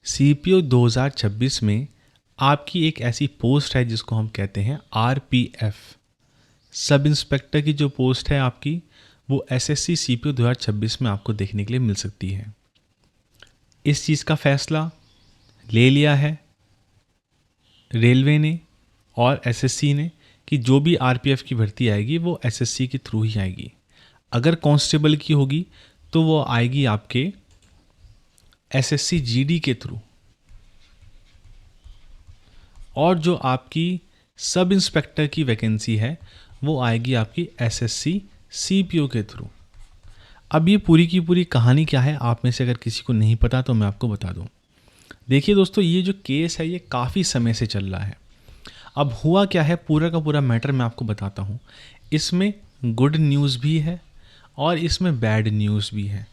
CPO 2026 में आपकी एक ऐसी पोस्ट है जिसको हम कहते हैं आरपीएफ। सब इंस्पेक्टर की जो पोस्ट है आपकी, वो एसएससी सीपीओ 2026 में आपको देखने के लिए मिल सकती है। इस चीज़ का फैसला ले लिया है रेलवे ने और एसएससी ने कि जो भी आरपीएफ की भर्ती आएगी वो एसएससी के थ्रू ही आएगी। अगर कांस्टेबल की होगी तो वो आएगी आपके एसएससी जीडी के थ्रू, और जो आपकी सब इंस्पेक्टर की वैकेंसी है वो आएगी आपकी एसएससी सीपीओ के थ्रू। अब ये पूरी की पूरी कहानी क्या है, आप में से अगर किसी को नहीं पता तो मैं आपको बता दूं। देखिए दोस्तों, ये जो केस है ये काफ़ी समय से चल रहा है। अब हुआ क्या है, पूरा का पूरा मैटर मैं आपको बताता हूँ। इसमें गुड न्यूज़ भी है और इसमें बैड न्यूज़ भी है।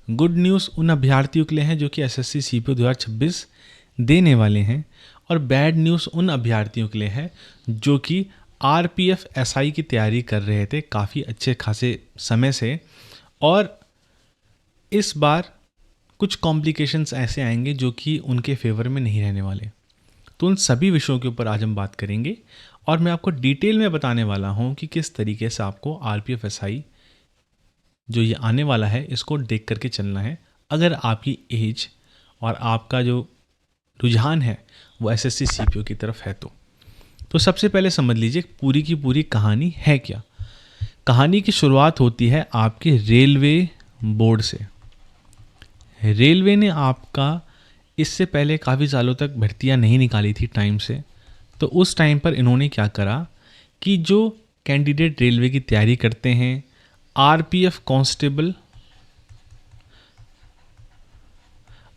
गुड न्यूज़ उन अभ्यर्थियों के लिए हैं जो कि एसएससी सीपीओ 2026 देने वाले हैं, और बैड न्यूज़ उन अभ्यर्थियों के लिए है जो कि आरपीएफ एसआई की तैयारी कर रहे थे काफ़ी अच्छे खासे समय से, और इस बार कुछ कॉम्प्लिकेशंस ऐसे आएंगे जो कि उनके फेवर में नहीं रहने वाले। तो उन सभी विषयों के ऊपर आज हम बात करेंगे और मैं आपको डिटेल में बताने वाला हूँ कि किस तरीके से आपको आरपीएफ एसआई जो ये आने वाला है इसको देख करके चलना है, अगर आपकी एज और आपका जो रुझान है वो एसएससी सीपीओ की तरफ है तो सबसे पहले समझ लीजिए पूरी की पूरी कहानी है क्या। कहानी की शुरुआत होती है आपके रेलवे बोर्ड से। रेलवे ने आपका इससे पहले काफ़ी सालों तक भर्तियां नहीं निकाली थी टाइम से, तो उस टाइम पर इन्होंने क्या करा कि जो कैंडिडेट रेलवे की तैयारी करते हैं, आरपीएफ कांस्टेबल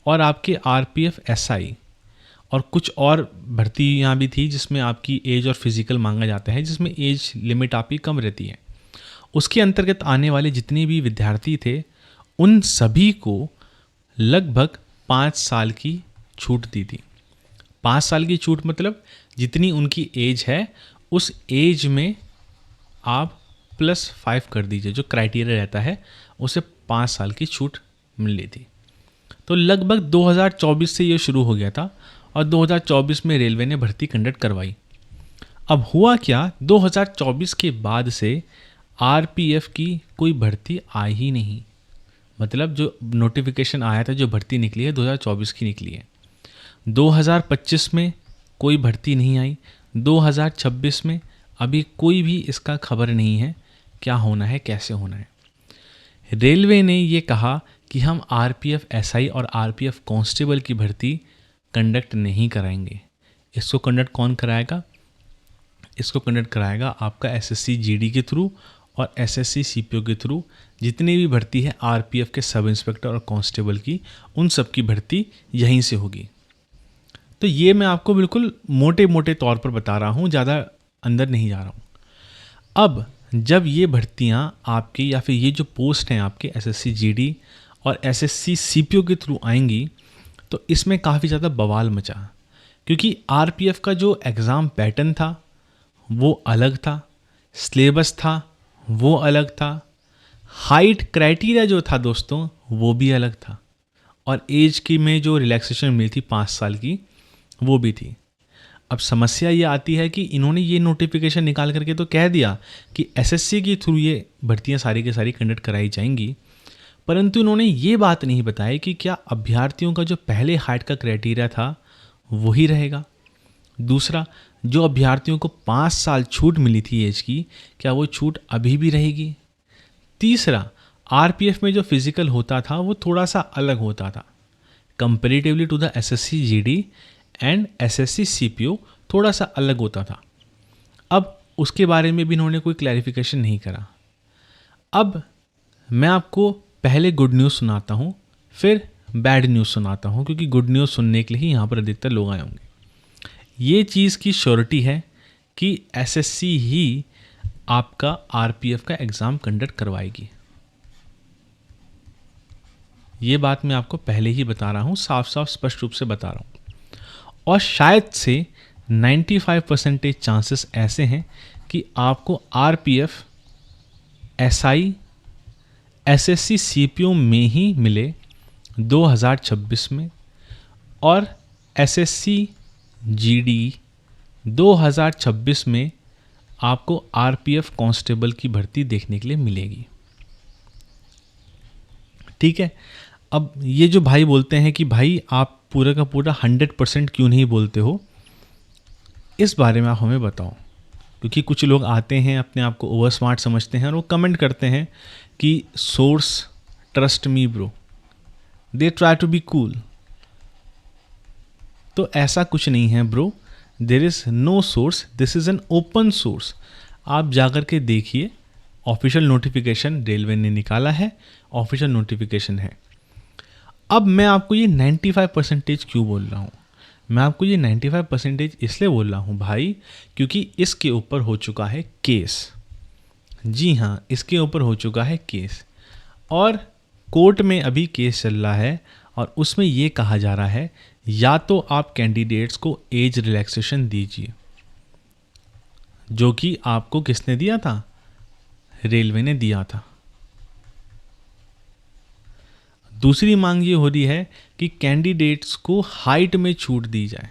और आपके आरपीएफ एसआई और कुछ और भर्तियाँ भी थी जिसमें आपकी एज और फिज़िकल मांगा जाता है, जिसमें एज लिमिट आपकी कम रहती है। उसके अंतर्गत आने वाले जितने भी विद्यार्थी थे उन सभी को लगभग 5 साल की छूट दी थी। 5 साल की छूट मतलब जितनी उनकी एज है उस एज में आप +5 कर दीजिए, जो क्राइटेरिया रहता है उसे 5 साल की छूट मिल रही थी। तो लगभग 2024 से ये शुरू हो गया था और 2024 में रेलवे ने भर्ती कंडक्ट करवाई। अब हुआ क्या, 2024 के बाद से आरपीएफ की कोई भर्ती आई ही नहीं। मतलब जो नोटिफिकेशन आया था, जो भर्ती निकली है 2024 की निकली है। 2025 में कोई भर्ती नहीं आई, 2026 में अभी कोई भी इसका खबर नहीं है क्या होना है, कैसे होना है। रेलवे ने ये कहा कि हम आरपीएफ एसआई और आरपीएफ कांस्टेबल की भर्ती कंडक्ट नहीं कराएंगे। इसको कंडक्ट कौन कराएगा? इसको कंडक्ट कराएगा आपका एसएससी जीडी के थ्रू और एसएससी सीपीओ के थ्रू। जितनी भी भर्ती है आरपीएफ के सब इंस्पेक्टर और कांस्टेबल की, उन सब की भर्ती यहीं से होगी। तो ये मैं आपको बिल्कुल मोटे मोटे तौर पर बता रहा हूँ, ज़्यादा अंदर नहीं जा रहा हूँ। अब जब ये भर्तियाँ आपकी या फिर ये जो पोस्ट हैं आपके एसएससी जीडी और एसएससी सीपीओ के थ्रू आएंगी तो इसमें काफ़ी ज़्यादा बवाल मचा, क्योंकि आरपीएफ का जो एग्ज़ाम पैटर्न था वो अलग था, सिलेबस था वो अलग था, हाइट क्राइटेरिया जो था दोस्तों वो भी अलग था, और एज की में जो रिलैक्सेशन मिली थी 5 साल की वो भी थी। अब समस्या ये आती है कि इन्होंने ये नोटिफिकेशन निकाल करके तो कह दिया कि एसएससी के थ्रू ये भर्तियाँ सारी की सारी कंडक्ट कराई जाएंगी, परंतु इन्होंने ये बात नहीं बताई कि क्या अभ्यर्थियों का जो पहले हाइट का क्राइटेरिया था वही रहेगा। दूसरा, जो अभ्यर्थियों को 5 साल छूट मिली थी एज की, क्या वो छूट अभी भी रहेगी। तीसरा, आरपीएफ में जो फिजिकल होता था वो थोड़ा सा अलग होता था comparatively to the SSC GD and SSC CPO, थोड़ा सा अलग होता था। अब उसके बारे में भी इन्होंने कोई क्लैरिफिकेशन नहीं करा। अब मैं आपको पहले गुड न्यूज़ सुनाता हूँ, फिर बैड न्यूज़ सुनाता हूँ, क्योंकि गुड न्यूज़ सुनने के लिए ही यहाँ पर अधिकतर लोग आए होंगे। ये चीज़ की श्योरिटी है कि एसएससी ही आपका आरपीएफ का एग्ज़ाम कंडक्ट करवाएगी। ये बात मैं आपको पहले ही बता रहा हूँ, साफ साफ स्पष्ट रूप से बता रहा हूँ। और शायद से 95% चांसेस ऐसे हैं कि आपको आरपीएफ एसआई एसएससी सीपीओ में ही मिले 2026 में, और एसएससी जीडी 2026 में आपको आरपीएफ कांस्टेबल की भर्ती देखने के लिए मिलेगी। ठीक है। अब ये जो भाई बोलते हैं कि भाई आप पूरा का पूरा 100% क्यों नहीं बोलते हो, इस बारे में आप हमें बताओ। क्योंकि कुछ लोग आते हैं, अपने आप को ओवर स्मार्ट समझते हैं और वो कमेंट करते हैं कि source trust me bro, they try to be cool. तो ऐसा कुछ नहीं है bro, there is no source, this is an open source. आप जाकर के देखिए, ऑफिशियल नोटिफिकेशन रेलवे ने निकाला है, ऑफिशियल नोटिफिकेशन है। अब मैं आपको ये 95% क्यों बोल रहा हूँ? मैं आपको ये 95% इसलिए बोल रहा हूँ भाई, क्योंकि इसके ऊपर हो चुका है केस। जी हाँ, इसके ऊपर हो चुका है केस और कोर्ट में अभी केस चल रहा है और उसमें ये कहा जा रहा है या तो आप कैंडिडेट्स को एज रिलैक्सेशन दीजिए, जो कि आपको किसने दिया था? रेलवे ने दिया था। दूसरी मांग ये हो रही है कि कैंडिडेट्स को हाइट में छूट दी जाए,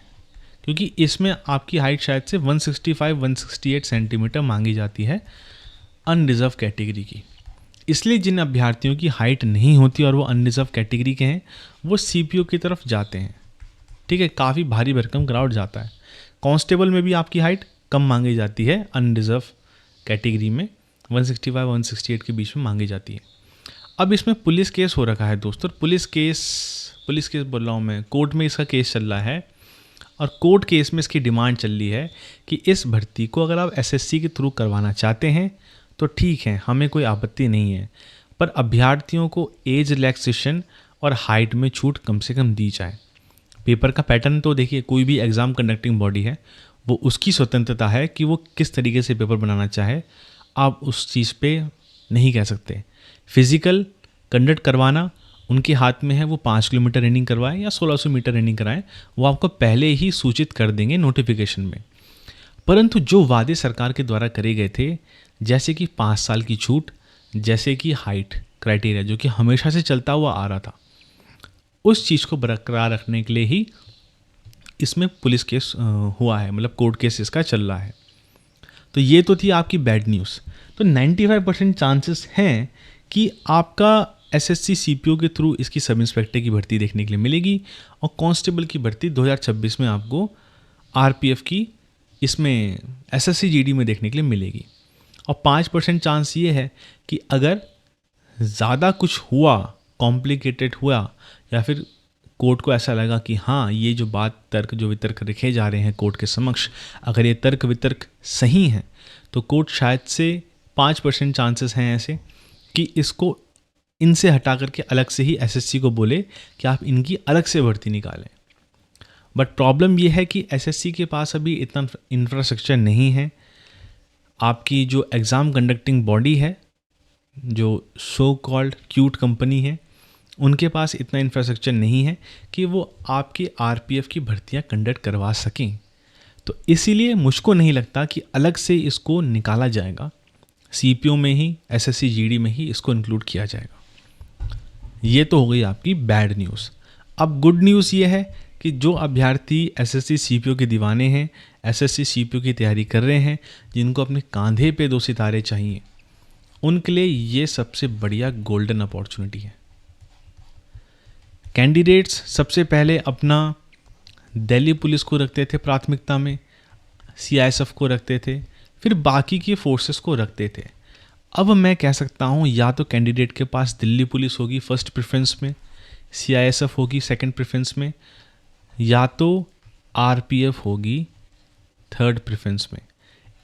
क्योंकि इसमें आपकी हाइट शायद से 165-168 सेंटीमीटर मांगी जाती है अनरिजर्व कैटेगरी की। इसलिए जिन अभ्यर्थियों की हाइट नहीं होती और वो अनरिजर्व कैटेगरी के हैं, वो सीपीओ की तरफ जाते हैं। ठीक है, काफ़ी भारी भरकम क्राउड जाता है। कांस्टेबल में भी आपकी हाइट कम मांगी जाती है, अनरिजर्व कैटेगरी में 165-168 के बीच में मांगी जाती है। अब इसमें पुलिस केस हो रखा है दोस्तों, पुलिस केस बोल रहा हूँ मैं, कोर्ट में इसका केस चल रहा है और कोर्ट केस में इसकी डिमांड चल रही है कि इस भर्ती को अगर आप एसएससी के थ्रू करवाना चाहते हैं तो ठीक है, हमें कोई आपत्ति नहीं है, पर अभ्यर्थियों को एज रिलैक्सेशन और हाइट में छूट कम से कम दी जाए। पेपर का पैटर्न तो देखिए, कोई भी एग्ज़ाम कंडक्टिंग बॉडी है, वो उसकी स्वतंत्रता है कि वो किस तरीके से पेपर बनाना चाहे, आप उस चीज़ पे नहीं कह सकते। फिज़िकल कंडक्ट करवाना उनके हाथ में है, वो 5 किलोमीटर रनिंग करवाएं या 1600 मीटर रनिंग कराएं, वो आपको पहले ही सूचित कर देंगे नोटिफिकेशन में। परंतु जो वादे सरकार के द्वारा करे गए थे, जैसे कि 5 साल की छूट, जैसे कि हाइट क्राइटेरिया जो कि हमेशा से चलता हुआ आ रहा था, उस चीज़ को बरकरार रखने के लिए ही इसमें पुलिस केस हुआ है, मतलब कोर्ट केस इसका चल रहा है। तो ये तो थी आपकी बैड न्यूज़। तो 95% चांसेस हैं कि आपका एसएससी सीपीओ के थ्रू इसकी सब इंस्पेक्टर की भर्ती देखने के लिए मिलेगी और कांस्टेबल की भर्ती 2026 में आपको आरपीएफ की इसमें एसएससी जीडी में देखने के लिए मिलेगी। और 5% चांस ये है कि अगर ज़्यादा कुछ हुआ, कॉम्प्लिकेटेड हुआ, या फिर कोर्ट को ऐसा लगा कि हाँ, ये जो बात तर्क जो वितर्क रखे जा रहे हैं कोर्ट के समक्ष, अगर ये तर्क वितर्क सही हैं, तो कोर्ट शायद से 5% चांसेस हैं ऐसे कि इसको इनसे हटा करके अलग से ही एसएससी को बोले कि आप इनकी अलग से भर्ती निकालें। बट प्रॉब्लम ये है कि एसएससी के पास अभी इतना इंफ्रास्ट्रक्चर नहीं है। आपकी जो एग्ज़ाम कंडक्टिंग बॉडी है, जो सो कॉल्ड क्यूट कंपनी है, उनके पास इतना इंफ्रास्ट्रक्चर नहीं है कि वो आपकी आरपीएफ की भर्तियां कंडक्ट करवा सकें। तो इसीलिए मुझको नहीं लगता कि अलग से इसको निकाला जाएगा, सीपीओ में ही, एसएससी जीडी में ही इसको इंक्लूड किया जाएगा। ये तो हो गई आपकी बैड न्यूज़। अब गुड न्यूज़ ये है कि जो अभ्यर्थी एसएससी सीपीओ के दीवाने हैं, एसएससी सीपीओ की तैयारी कर रहे हैं, जिनको अपने कांधे पे 2 सितारे चाहिए, उनके लिए ये सबसे बढ़िया गोल्डन अपॉर्चुनिटी है। कैंडिडेट्स सबसे पहले अपना दिल्ली पुलिस को रखते थे प्राथमिकता में, सीआईएसएफ को रखते थे, फिर बाकी के फोर्सेस को रखते थे। अब मैं कह सकता हूँ या तो कैंडिडेट के पास दिल्ली पुलिस होगी फर्स्ट प्रेफरेंस में, सीआईएसएफ होगी सेकंड प्रेफरेंस में, या तो आरपीएफ होगी थर्ड प्रेफरेंस में।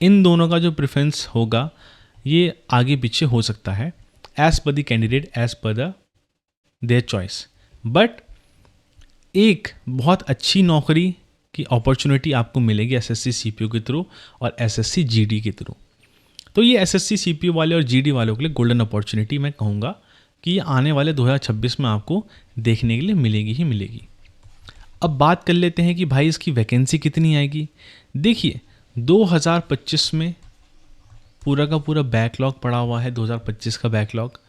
इन दोनों का जो प्रेफरेंस होगा ये आगे पीछे हो सकता है, as per the candidate, as per the their choice. But एक बहुत अच्छी नौकरी की अपॉर्चुनिटी आपको मिलेगी एसएससी सीपीओ के थ्रू और एसएससी जीडी के थ्रू। तो ये एसएससी सीपीओ वाले और जीडी वालों के लिए गोल्डन अपॉर्चुनिटी मैं कहूँगा कि ये आने वाले 2026 में आपको देखने के लिए मिलेगी ही मिलेगी। अब बात कर लेते हैं कि भाई इसकी वैकेंसी कितनी आएगी। देखिए 2025 में पूरा का पूरा बैकलॉग पड़ा हुआ है, 2025 का बैकलॉग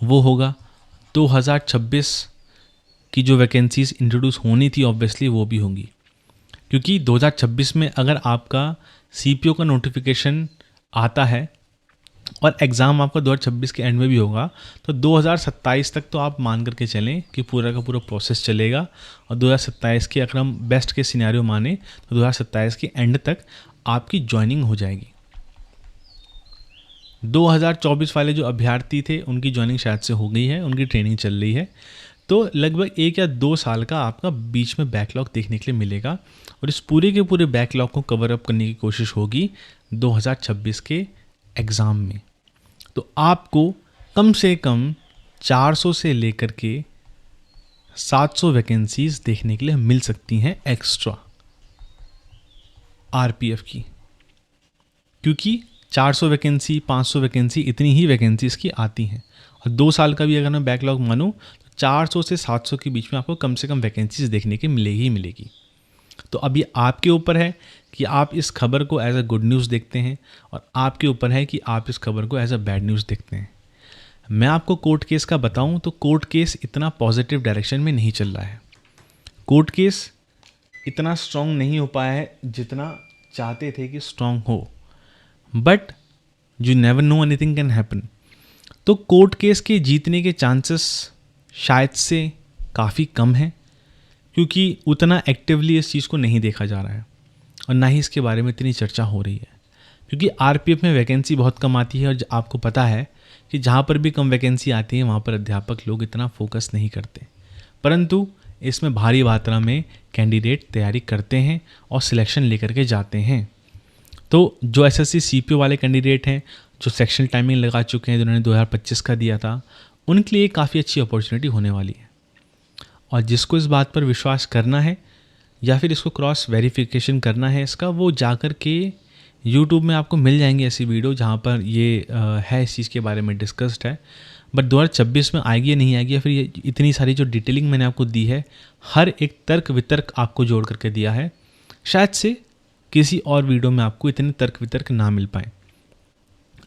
वो होगा। 2026 की जो वैकेंसीज़ इंट्रोड्यूस होनी थी ऑब्वियसली वो भी होंगी, क्योंकि 2026 में अगर आपका CPO का नोटिफिकेशन आता है और एग्ज़ाम आपका 2026 के एंड में भी होगा तो 2027 तक तो आप मान करके चलें कि पूरा का पूरा प्रोसेस चलेगा। और 2027 के अगर हम बेस्ट के सिनेरियो माने तो 2027 के एंड तक आपकी ज्वाइनिंग हो जाएगी। 2024 वाले जो अभ्यर्थी थे उनकी ज्वाइनिंग शायद से हो गई है, उनकी ट्रेनिंग चल रही है, तो लगभग 1 या 2 साल का आपका बीच में बैकलॉग देखने के लिए मिलेगा और इस पूरे के पूरे बैकलॉग को कवर अप करने की कोशिश होगी 2026 के एग्ज़ाम में। तो आपको कम से कम 400 से लेकर के 700 वैकेंसीज़ देखने के लिए मिल सकती हैं एक्स्ट्रा RPF की, क्योंकि 400 वैकेंसी 500 वैकेंसी इतनी ही वैकेंसीज़ की आती हैं और 2 साल का भी अगर मैं बैकलॉग मानूँ तो 400 से 700 के बीच में आपको कम से कम वैकेंसीज़ देखने की मिलेगी ही मिलेगी। तो अब ये आपके ऊपर है कि आप इस खबर को एज अ गुड न्यूज़ देखते हैं और आपके ऊपर है कि आप इस खबर को एज अ बैड न्यूज़ देखते हैं। मैं आपको कोर्ट केस का बताऊं तो कोर्ट केस इतना पॉजिटिव डायरेक्शन में नहीं चल रहा है। कोर्ट केस इतना स्ट्रॉन्ग नहीं हो पाया है जितना चाहते थे कि स्ट्रॉन्ग हो, but you never know, anything can happen. तो कोर्ट केस के जीतने के चांसेस शायद से काफ़ी कम हैं, क्योंकि उतना एक्टिवली इस चीज़ को नहीं देखा जा रहा है और ना ही इसके बारे में इतनी चर्चा हो रही है, क्योंकि RPF में वैकेंसी बहुत कम आती है और आपको पता है कि जहाँ पर भी कम वैकेंसी आती है वहाँ पर अध्यापक लोग इतना फोकस नहीं करते, परंतु इसमें भारी मात्रा में कैंडिडेट तैयारी करते हैं और सिलेक्शन लेकर के जाते हैं। तो जो SSC CPO वाले कैंडिडेट हैं जो सेक्शनल टाइमिंग लगा चुके हैं, जिन्होंने 2025 का दिया था, उनके लिए काफ़ी अच्छी अपॉर्चुनिटी होने वाली है। और जिसको इस बात पर विश्वास करना है या फिर इसको क्रॉस वेरिफिकेशन करना है इसका, वो जाकर के YouTube में आपको मिल जाएंगे ऐसी वीडियो जहाँ पर ये है इस चीज़ के बारे में डिस्कस्ड है। बट 2026 में आएगी या नहीं आएगी, या फिर ये इतनी सारी जो डिटेलिंग मैंने आपको दी है, हर एक तर्क वितर्क आपको जोड़ करके दिया है, शायद से किसी और वीडियो में आपको इतने तर्क वितर्क ना मिल पाए।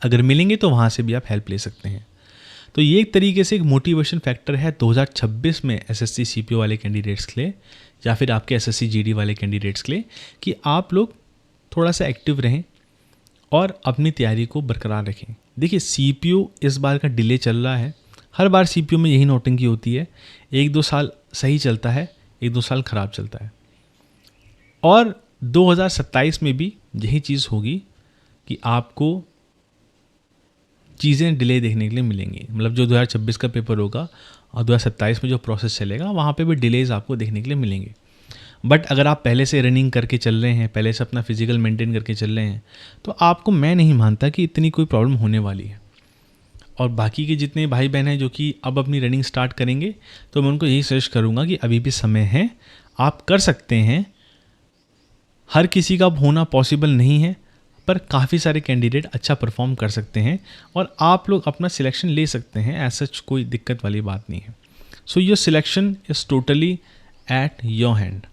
अगर मिलेंगे तो वहाँ से भी आप हेल्प ले सकते हैं। तो ये एक तरीके से एक मोटिवेशन फैक्टर है 2026 में SSC CPO वाले कैंडिडेट्स के लिए या फिर आपके SSC GD वाले कैंडिडेट्स के लिए कि आप लोग थोड़ा सा एक्टिव रहें और अपनी तैयारी को बरकरार रखें। देखिए CPO इस बार का डिले चल रहा है, हर बार CPO में यही नौटंकी होती है, 1-2 साल सही चलता है, 1-2 साल ख़राब चलता है। और 2027 में भी यही चीज़ होगी कि आपको चीज़ें डिले देखने के लिए मिलेंगी। मतलब जो 2026 का पेपर होगा और 2027 में जो प्रोसेस चलेगा वहाँ पे भी डिलेज़ आपको देखने के लिए मिलेंगे। बट अगर आप पहले से रनिंग करके चल रहे हैं, पहले से अपना फिजिकल मेंटेन करके चल रहे हैं, तो आपको मैं नहीं मानता कि इतनी कोई प्रॉब्लम होने वाली है। और बाकी के जितने भाई बहन हैं जो कि अब अपनी रनिंग स्टार्ट करेंगे, तो मैं उनको यही सजेस्ट करूँगा कि अभी भी समय है, आप कर सकते हैं। हर किसी का होना पॉसिबल नहीं है, पर काफ़ी सारे कैंडिडेट अच्छा परफॉर्म कर सकते हैं और आप लोग अपना सिलेक्शन ले सकते हैं। ऐसा कोई दिक्कत वाली बात नहीं है। So your selection is totally at your hand.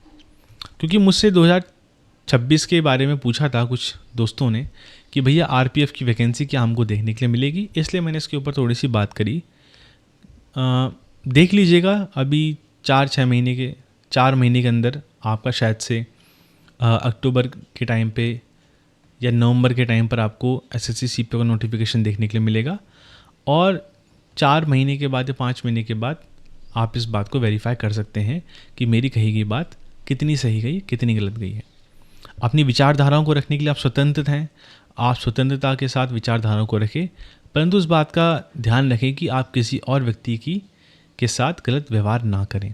क्योंकि मुझसे 2026 के बारे में पूछा था कुछ दोस्तों ने कि भैया RPF की वैकेंसी क्या हमको देखने के लिए मिलेगी, इसलिए मैंने इसके ऊपर थोड़ी सी बात करी। देख लीजिएगा, अभी 4 महीने के अंदर आपका शायद से अक्टूबर के टाइम पे या नवंबर के टाइम पर आपको SSC CPO का नोटिफिकेशन देखने के लिए मिलेगा और 4 महीने के बाद या 5 महीने के बाद आप इस बात को वेरीफाई कर सकते हैं कि मेरी कही गई बात कितनी सही गई, कितनी गलत गई है। अपनी विचारधाराओं को रखने के लिए आप स्वतंत्र हैं, आप स्वतंत्रता के साथ विचारधाराओं को रखें, परंतु उस बात का ध्यान रखें कि आप किसी और व्यक्ति के साथ गलत व्यवहार ना करें,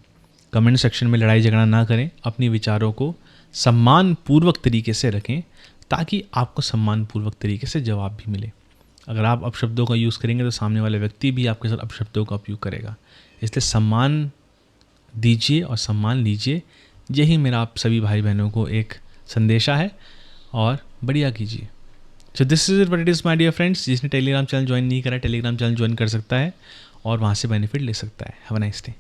कमेंट सेक्शन में लड़ाई झगड़ा ना करें, अपने विचारों को सम्मानपूर्वक तरीके से रखें ताकि आपको सम्मानपूर्वक तरीके से जवाब भी मिले। अगर आप अपशब्दों का यूज़ करेंगे तो सामने वाला व्यक्ति भी आपके साथ अपशब्दों का उपयोग करेगा। इसलिए सम्मान दीजिए और सम्मान लीजिए, यही मेरा आप सभी भाई बहनों को एक संदेशा है और बढ़िया कीजिए। So this is what it is my dear friends. जिसने टेलीग्राम चैनल ज्वाइन नहीं करा, टेलीग्राम चैनल ज्वाइन कर सकता है और वहाँ से बेनिफिट ले सकता है। Have a nice day.